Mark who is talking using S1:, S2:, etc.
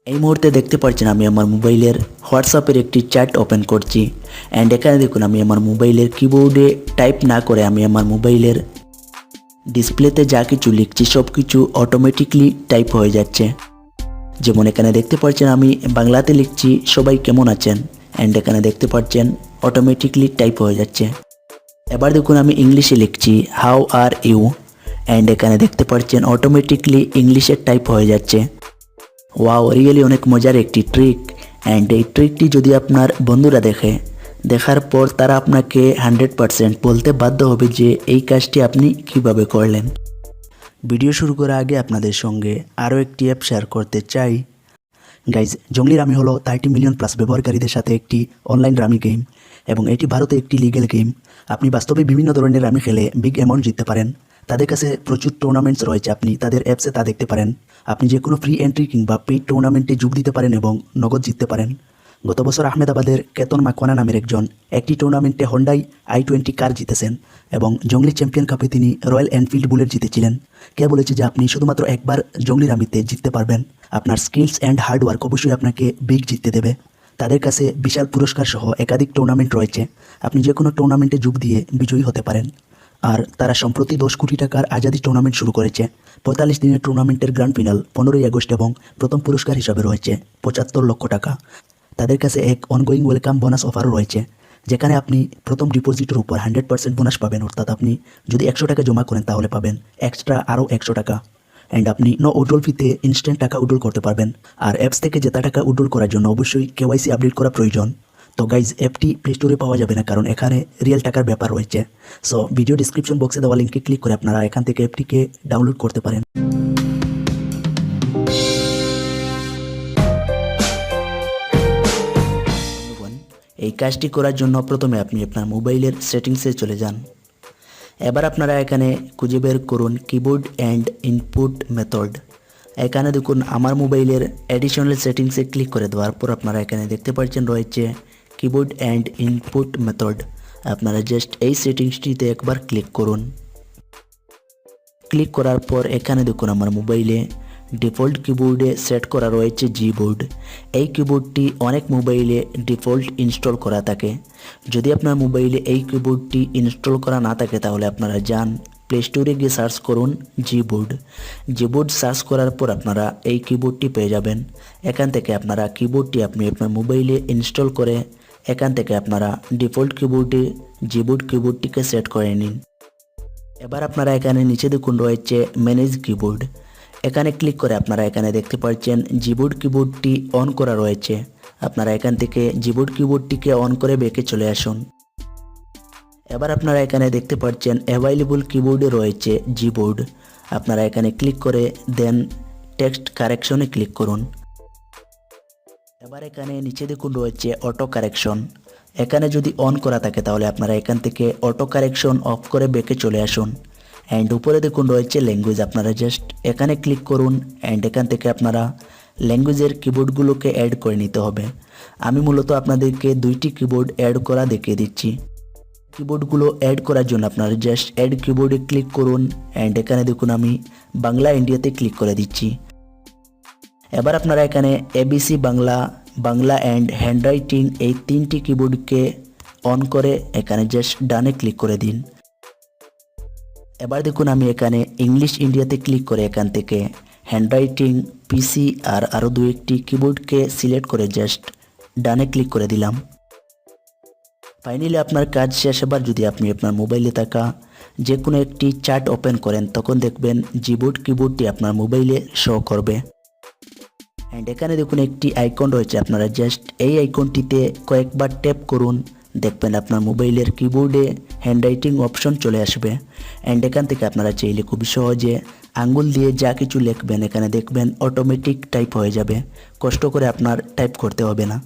S1: এই মুহূর্তে দেখতে পাচ্ছেন আমি আমার মোবাইলের হোয়াটসঅ্যাপের একটি চ্যাট ওপেন করছি অ্যান্ড এখানে দেখুন আমি আমার মোবাইলের কিবোর্ডে টাইপ না করে আমি আমার মোবাইলের ডিসপ্লেতে যা কিছু লিখছি সব কিছু অটোমেটিকলি টাইপ হয়ে যাচ্ছে। যেমন এখানে দেখতে পাচ্ছেন আমি বাংলাতে লিখছি সবাই কেমন আছেন অ্যান্ড এখানে দেখতে পাচ্ছেন অটোমেটিকলি টাইপ হয়ে যাচ্ছে। এবার দেখুন আমি ইংলিশে লিখছি হাউ আর ইউ অ্যান্ড এখানে দেখতে পাচ্ছেন অটোমেটিকলি ইংলিশে টাইপ হয়ে যাচ্ছে। ওয়াও, রিয়েলি অনেক মজার একটি ট্রিক অ্যান্ড এই ট্রিকটি যদি আপনার বন্ধুরা দেখার পর তারা আপনাকে 100% বলতে বাধ্য হবে যে এই কাজটি আপনি কিভাবে করলেন। ভিডিও শুরু করার আগে আপনাদের সঙ্গে আরও একটি অ্যাপ শেয়ার করতে চাই। গাইজ, জঙ্গলি রামি হলো 30 মিলিয়ন প্লাস ব্যবহারকারীদের সাথে একটি অনলাইন রামি গেম এবং এটি ভারতে একটি লিগ্যাল গেম। আপনি বাস্তবে বিভিন্ন ধরনের রামি খেলে বিগ অ্যামাউন্ট জিততে পারেন। তাদের কাছে প্রচুর টুর্নামেন্টস রয়েছে, আপনি তাদের অ্যাপসে তা দেখতে পারেন। আপনি যে কোনো ফ্রি এন্ট্রি কিংবা পেইড টুর্নামেন্টে যোগ দিতে পারেন এবং নগদ জিততে পারেন। গত বছর আহমেদাবাদের কেতন মাকওয়ানা নামের একজন একটি টুর্নামেন্টে হন্ডাই i20 কার জিতেছেন এবং জঙ্গলি চ্যাম্পিয়ন কাপে তিনি রয়্যাল এনফিল্ড বুলেট জিতেছিলেন। কে বলেছে যে আপনি শুধুমাত্র একবার জঙ্গলি রামিতে জিততে পারবেন? আপনার স্কিলস অ্যান্ড হার্ডওয়ার্ক অবশ্যই আপনাকে বিগ জিততে দেবে। তাদের কাছে বিশাল পুরস্কার সহ একাধিক টুর্নামেন্ট রয়েছে, আপনি যে কোনো টুর্নামেন্টে যোগ দিয়ে বিজয়ী হতে পারেন। আর তারা সম্প্রতি 10 কোটি টাকার আজাদি টুর্নামেন্ট শুরু করেছে। 45 দিনের টুর্নামেন্টের গ্র্যান্ড ফিনাল 15ই আগস্ট এবং প্রথম পুরস্কার হিসাবে রয়েছে 75 লক্ষ টাকা। তাদের কাছে এক অনগোয়িং ওয়েলকাম বোনাস অফারও রয়েছে, যেখানে আপনি প্রথম ডিপোজিটের উপর 100% বোনাস পাবেন। অর্থাৎ আপনি যদি 100 টাকা জমা করেন তাহলে পাবেন এক্সট্রা আরও 100 টাকা। অ্যান্ড আপনি নো উইথড্রল ফিতে ইনস্ট্যান্ট টাকা উইথড্রল করতে পারবেন। আর অ্যাপস থেকে জেতা টাকা উইথড্রল করার জন্য অবশ্যই KYC আপডেট করা প্রয়োজন। তো গাইজ, অ্যাপটি প্লে স্টোরে পাওয়া যাবে না, কারণ এখানে রিয়েল টাকার ব্যাপার রয়েছে। সো ভিডিও ডিসক্রিপশন বক্সে দেওয়া লিঙ্কে ক্লিক করে আপনারা এখান থেকে অ্যাপটিকে ডাউনলোড করতে পারেন। এই কাজটি করার জন্য প্রথমে আপনি আপনার মোবাইলের সেটিংসে চলে যান। এবার আপনারা এখানে খুঁজে বের করুন কিবোর্ড অ্যান্ড ইনপুট মেথড। এখানে দেখুন আমার মোবাইলের অ্যাডিশনাল সেটিংসে ক্লিক করে দেওয়ার পর আপনারা এখানে দেখতে পাচ্ছেন রয়েছে কিবোর্ড অ্যান্ড ইনপুট মেথড। আপনারা জাস্ট এই সেটিংসটিতে একবার ক্লিক করুন। ক্লিক করার পর এখানে দেখুন আমার মোবাইলে ডিফল্ট কিবোর্ডে সেট করা রয়েছে জিবোর্ড। এই কিবোর্ডটি অনেক মোবাইলে ডিফল্ট ইনস্টল করা থাকে। যদি আপনার মোবাইলে এই কিবোর্ডটি ইনস্টল করা না থাকে তাহলে আপনারা যান প্লে স্টোরে গিয়ে সার্চ করুন জিবোর্ড সার্চ করার পর আপনারা এই কিবোর্ডটি পেয়ে যাবেন। এখান থেকে আপনারা কিবোর্ডটি আপনি আপনার মোবাইলে ইনস্টল করে এখান থেকে আপনারা ডিফল্ট কিবোর্ডে জিবোর্ড কিবোর্ডটিকে সেট করে নিন। এবার আপনারা এখানে নিচে দেখুন রয়েছে ম্যানেজ কিবোর্ড। এখানে ক্লিক করে আপনারা এখানে দেখতে পাচ্ছেন জিবোর্ড কিবোর্ডটি অন করা রয়েছে। আপনারা এখান থেকে জিবোর্ড কিবোর্ডটিকে অন করে ব্যাকে চলে আসুন। এবার আপনারা এখানে দেখতে পাচ্ছেন অ্যাভাইলেবল কিবোর্ডে রয়েছে জিবোর্ড। আপনারা এখানে ক্লিক করে দেন টেক্সট কারেকশনে ক্লিক করুন। এবার এখানে নিচে দেখুন রয়েছে অটো কারেকশন। এখানে যদি অন করা থাকে তাহলে আপনারা এখান থেকে অটো কারেকশন অফ করে ব্যাকে চলে আসুন। অ্যান্ড উপরে দেখুন রয়েছে ল্যাঙ্গুয়েজ। আপনারা জাস্ট এখানে ক্লিক করুন অ্যান্ড এখান থেকে আপনারা ল্যাঙ্গুয়েজের কিবোর্ডগুলোকে অ্যাড করে নিতে হবে। আমি মূলত আপনাদেরকে 2টি কিবোর্ড অ্যাড করা দেখিয়ে দিচ্ছি। কিবোর্ডগুলো অ্যাড করার জন্য আপনারা জাস্ট অ্যাড কিবোর্ডে ক্লিক করুন অ্যান্ড এখানে দেখুন আমি বাংলা ইন্ডিয়াতে ক্লিক করে দিচ্ছি। এবার আপনারা এখানে ABC বাংলা অ্যান্ড হ্যান্ডরাইটিং এই 3টি কিবোর্ডকে অন করে এখানে জাস্ট ডানে ক্লিক করে দিন। এবার দেখুন আমি এখানে ইংলিশ ইন্ডিয়াতে ক্লিক করে এখান থেকে হ্যান্ডরাইটিং PC আর আরও 2-1টি কিবোর্ডকে সিলেক্ট করে জাস্ট ডানে ক্লিক করে দিলাম। ফাইনালি আপনার কাজ শেষ। এবার যদি আপনি আপনার মোবাইলে থাকা যে কোনো একটি চ্যাট ওপেন করেন তখন দেখবেন জিবোর্ড কিবোর্ডটি আপনার মোবাইলে শো করবে। অ্যান্ড এখানে দেখুন একটি আইকন রয়েছে, আপনারা জাস্ট এই আইকনটিতে কয়েকবার ট্যাপ করুন, দেখবেন আপনার মোবাইলের কিবোর্ডে হ্যান্ডরাইটিং অপশন চলে আসবে। অ্যান্ড এখান থেকে আপনারা চাইলে খুবই সহজে আঙ্গুল দিয়ে যা কিছু লিখবেন এখানে দেখবেন অটোমেটিক টাইপ হয়ে যাবে, কষ্ট করে আপনার টাইপ করতে হবে না।